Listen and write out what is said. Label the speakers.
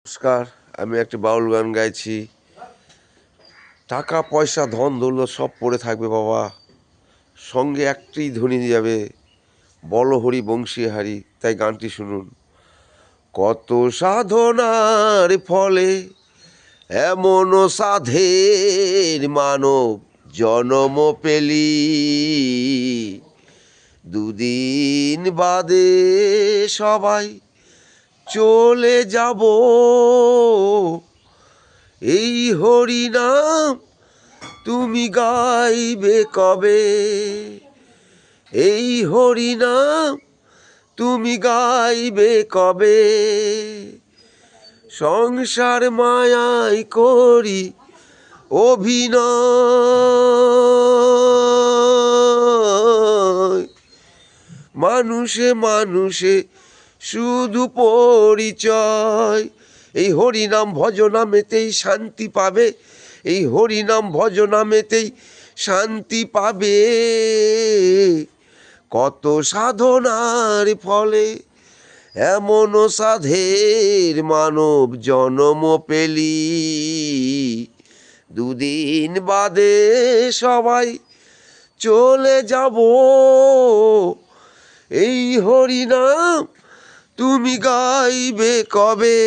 Speaker 1: নমস্কার, আমি একটি বাউল গান গাইছি। টাকা পয়সা ধন দৌলত সব পড়ে থাকবে বাবা, সঙ্গে একটি ধ্বনি যাবে, বল হরি বংশী হারি। তাই গানটি শুনুন। কত সাধনার ফলে এমন সাধের মানব জনম পেলি, দুদিন বাদে সবাই চলে যাব। এই হরিনাম তুমি গাইবে কবে? এই হরিনাম তুমি গাইবে কবে? সংসার মায়াই করি অভিনয়, মানুষে মানুষে শুধু পরিচয়। এই হরিনাম ভজনামেতেই শান্তি পাবে, এই হরিনাম ভজনামেতেই শান্তি পাবে। কত সাধনার ফলে এমন সাধের মানব জনম পেলি, দুদিন বাদে সবাই চলে যাব। এই হরিনাম তুমি গাইবে কবে?